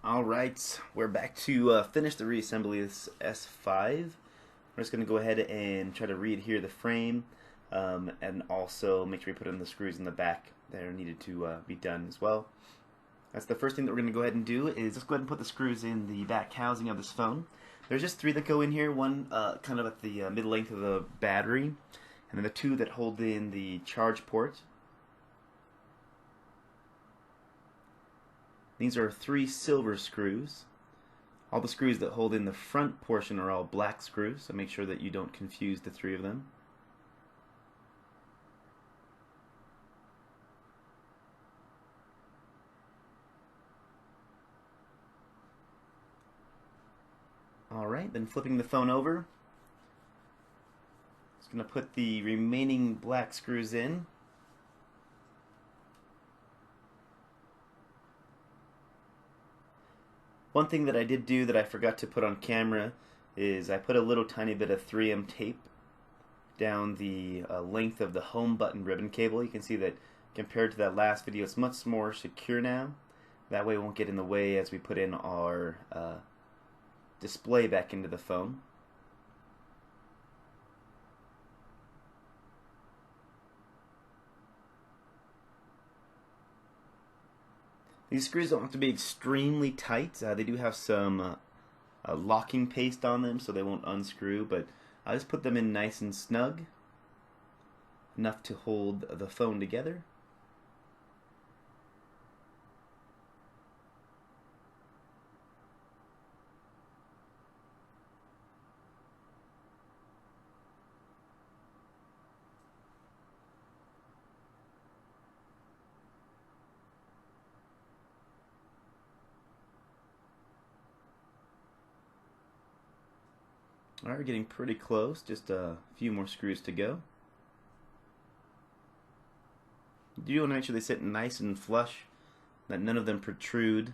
Alright, we're back to finish the reassembly of this S5. We're just going to go ahead and try to re-adhere the frame and also make sure we put in the screws in the back that are needed to be done as well. That's the first thing that we're going to go ahead and do is just go ahead and put the screws in the back housing of this phone. There's just three that go in here, one kind of at the mid-length of the battery, and then the two that hold in the charge port. These are three silver screws. All the screws that hold in the front portion are all black screws, so make sure that you don't confuse the three of them. Alright, then flipping the phone over. Just going to put the remaining black screws in. One thing that I did do that I forgot to put on camera is I put a little tiny bit of 3M tape down the length of the home button ribbon cable. You can see that compared to that last video, it's much more secure now. That way it won't get in the way as we put in our display back into the phone. These screws don't have to be extremely tight. They do have some locking paste on them so they won't unscrew, but I just put them in nice and snug, enough to hold the phone together. Alright, we're getting pretty close, just a few more screws to go. You do want to make sure they sit nice and flush, that none of them protrude,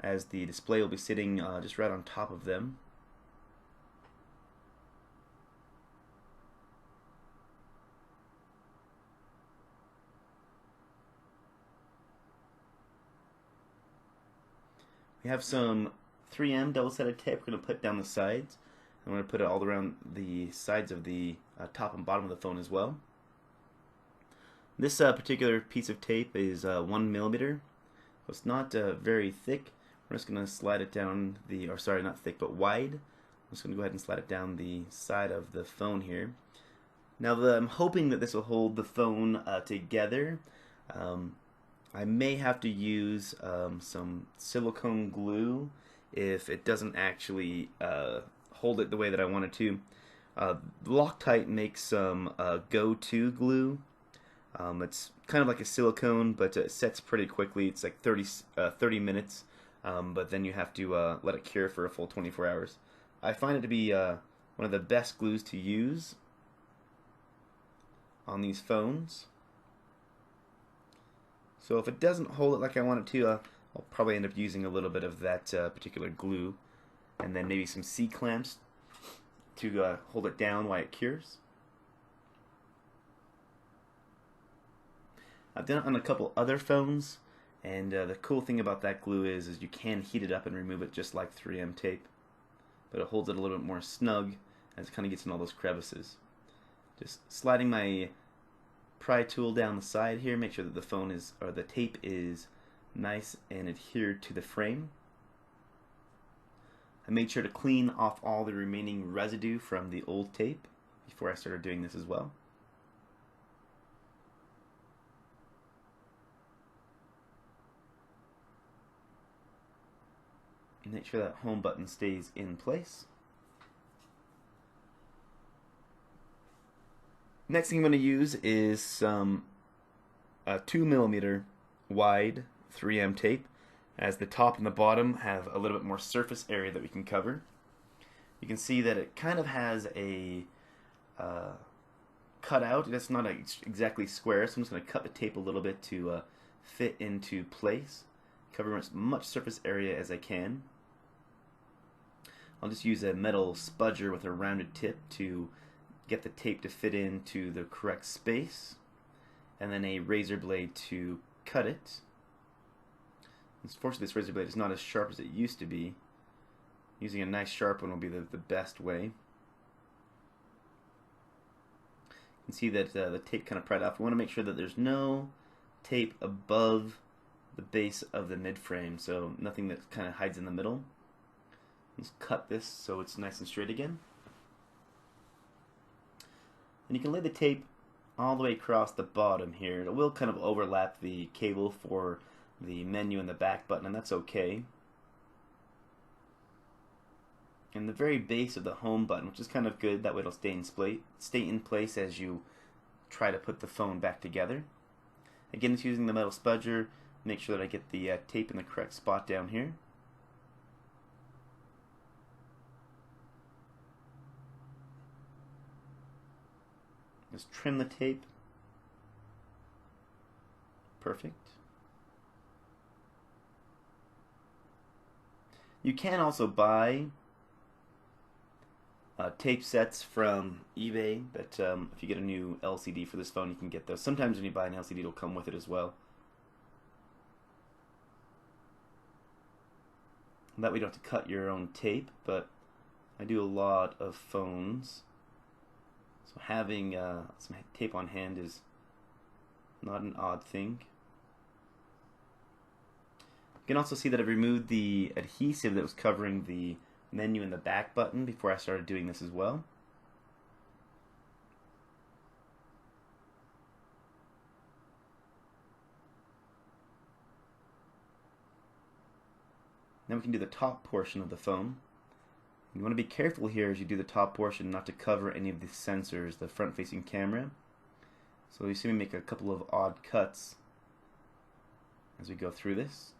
as the display will be sitting just right on top of them. We have some 3M double-sided tape we're going to put down the sides. I'm going to put it all around the sides of the top and bottom of the phone as well. This particular piece of tape is 1 millimeter. So it's not very thick. We're just going to slide it down the, or sorry, not thick, but wide. I'm just going to go ahead and slide it down the side of the phone here. Now I'm hoping that this will hold the phone together. I may have to use some silicone glue if it doesn't actually hold it the way that I want it to. Loctite makes some go-to glue. It's kind of like a silicone, but it sets pretty quickly. It's like 30 minutes, but then you have to let it cure for a full 24 hours. I find it to be one of the best glues to use on these phones. So if it doesn't hold it like I want it to, I'll probably end up using a little bit of that particular glue, and then maybe some C-clamps to hold it down while it cures. I've done it on a couple other phones, and the cool thing about that glue is you can heat it up and remove it just like 3M tape, but it holds it a little bit more snug as it kind of gets in all those crevices. Just sliding my pry tool down the side here, make sure that the phone is, or the tape is nice and adhered to the frame. I made sure to clean off all the remaining residue from the old tape before I started doing this as well. And make sure that home button stays in place. Next thing I'm going to use is some 2 millimeter wide 3M tape, as the top and the bottom have a little bit more surface area that we can cover. You can see that it kind of has a cutout. It's not exactly square, so I'm just going to cut the tape a little bit to fit into place, cover as much surface area as I can. I'll just use a metal spudger with a rounded tip to get the tape to fit into the correct space, and then a razor blade to cut it. Unfortunately, this razor blade is not as sharp as it used to be. Using a nice sharp one will be the best way. You can see that the tape kind of pried off. We want to make sure that there's no tape above the base of the mid frame, so nothing that kind of hides in the middle. Let's cut this so it's nice and straight again. And you can lay the tape all the way across the bottom here. It will kind of overlap the cable for the menu and the back button, and that's okay. And the very base of the home button, which is kind of good, that way it'll stay in place as you try to put the phone back together. Again, it's using the metal spudger. Make sure that I get the tape in the correct spot down here. Just trim the tape. Perfect. You can also buy tape sets from eBay, but if you get a new LCD for this phone, you can get those. Sometimes when you buy an LCD, it'll come with it as well. That way you don't have to cut your own tape, but I do a lot of phones, so having some tape on hand is not an odd thing. You can also see that I've removed the adhesive that was covering the menu and the back button before I started doing this as well. Now we can do the top portion of the phone. You want to be careful here as you do the top portion not to cover any of the sensors, the front-facing camera. So you see me make a couple of odd cuts as we go through this.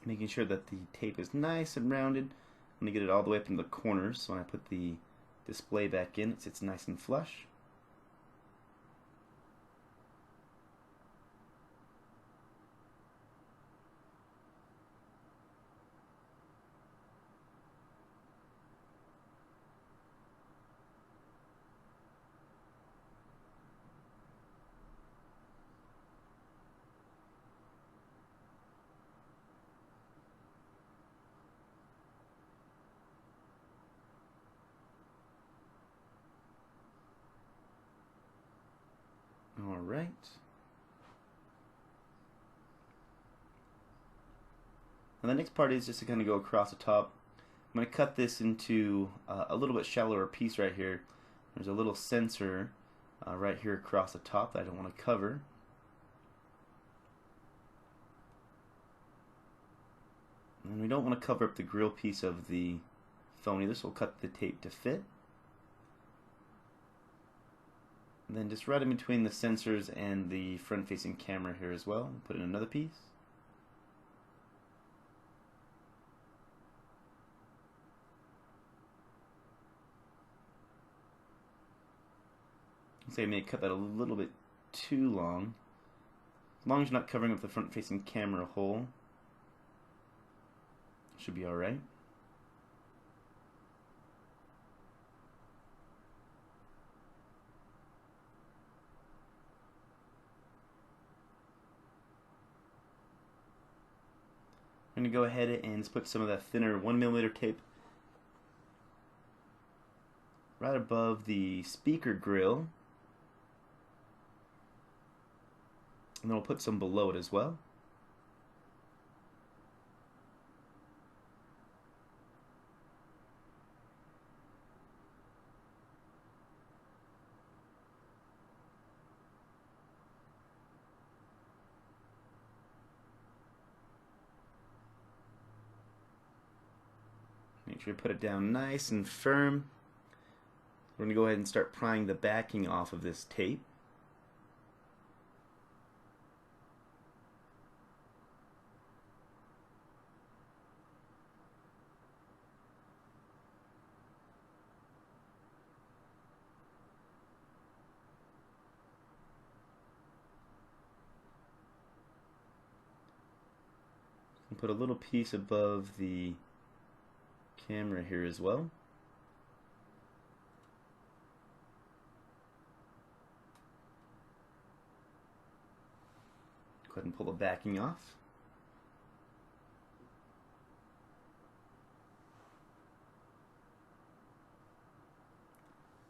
Making sure that the tape is nice and rounded. I'm going to get it all the way up in the corners, so when I put the display back in, it sits nice and flush. Alright. And the next part is just to kind of go across the top. I'm going to cut this into a little bit shallower piece right here. There's a little sensor right here across the top that I don't want to cover. And we don't want to cover up the grill piece of the phone either, so we'll cut the tape to fit. And then just right in between the sensors and the front-facing camera here as well, we'll put in another piece. Say I may cut that a little bit too long. As long as you're not covering up the front-facing camera hole, should be alright. I'm going to go ahead and put some of that thinner 1mm tape right above the speaker grill, and then we'll put some below it as well. Make sure you put it down nice and firm. We're going to go ahead and start prying the backing off of this tape. And put a little piece above the camera here as well. Go ahead and pull the backing off.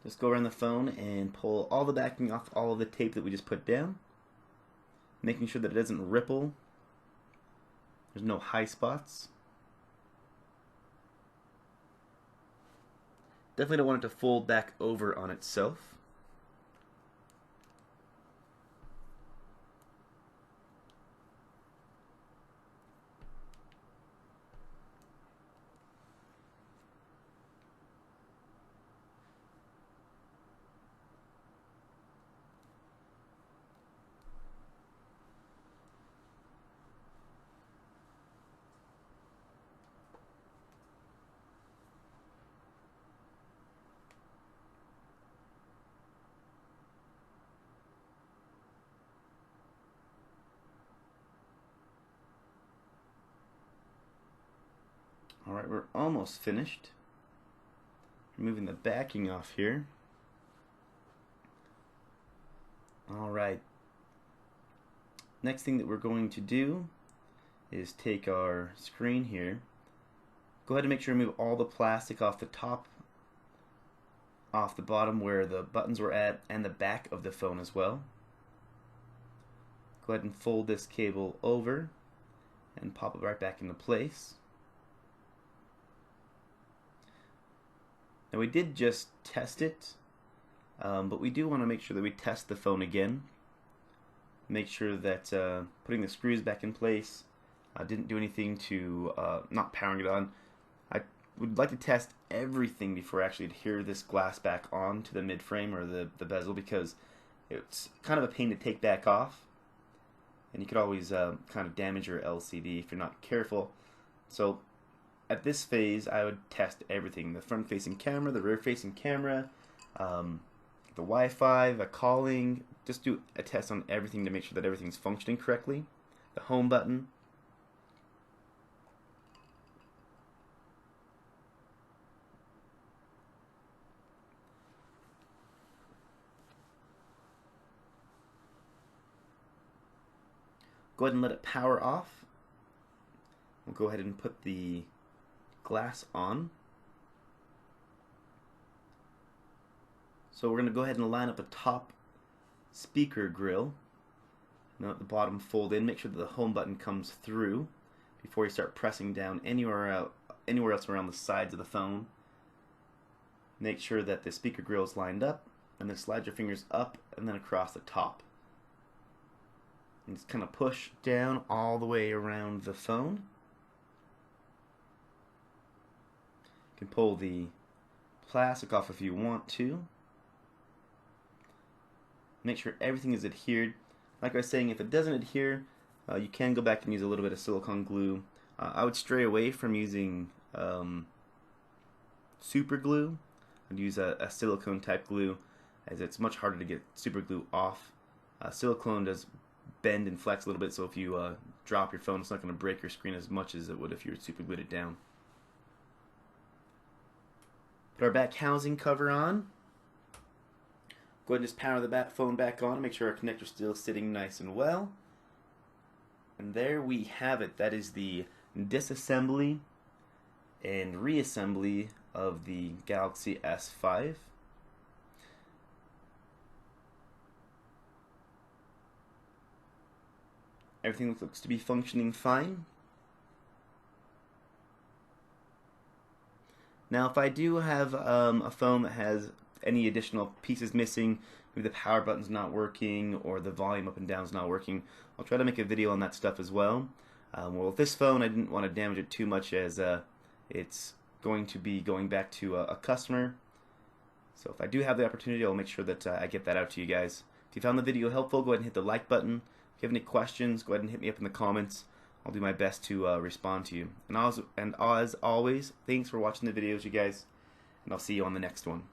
Just go around the phone and pull all the backing off all of the tape that we just put down, making sure that it doesn't ripple. There's no high spots. Definitely don't want it to fold back over on itself. Alright, we're almost finished. Removing the backing off here. Alright. Next thing that we're going to do is take our screen here. Go ahead and make sure to remove all the plastic off the top, off the bottom where the buttons were at, and the back of the phone as well. Go ahead and fold this cable over and pop it right back into place. Now we did just test it, but we do want to make sure that we test the phone again. Make sure that putting the screws back in place didn't do anything to not powering it on. I would like to test everything before I actually adhere this glass back on to the mid frame or the bezel, because it's kind of a pain to take back off, and you could always kind of damage your LCD if you're not careful. So at this phase, I would test everything: the front-facing camera, the rear-facing camera, the Wi-Fi, the calling. Just do a test on everything to make sure that everything's functioning correctly. The home button. Go ahead and let it power off. We'll go ahead and put the glass on. So we're going to go ahead and line up a top speaker grill. Now at the bottom, fold in. Make sure that the home button comes through before you start pressing down anywhere else around the sides of the phone. Make sure that the speaker grill is lined up, and then slide your fingers up and then across the top. And just kind of push down all the way around the phone. You can pull the plastic off if you want to. Make sure everything is adhered. Like I was saying, if it doesn't adhere, you can go back and use a little bit of silicone glue. I would stray away from using super glue. I'd use a silicone type glue, as it's much harder to get super glue off. Silicone does bend and flex a little bit, so if you drop your phone, it's not going to break your screen as much as it would if you were super glued it down. Put our back housing cover on. Go ahead and just power the phone back on and make sure our connector's still sitting nice and well. And there we have it. That is the disassembly and reassembly of the Galaxy S5. Everything looks to be functioning fine. Now if I do have a phone that has any additional pieces missing, maybe the power button's not working or the volume up and down's not working, I'll try to make a video on that stuff as well. Well, with this phone I didn't want to damage it too much, as it's going to be going back to a customer. So if I do have the opportunity, I'll make sure that I get that out to you guys. If you found the video helpful, go ahead and hit the like button. If you have any questions, go ahead and hit me up in the comments. I'll do my best to respond to you. And as always, thanks for watching the videos, you guys, and I'll see you on the next one.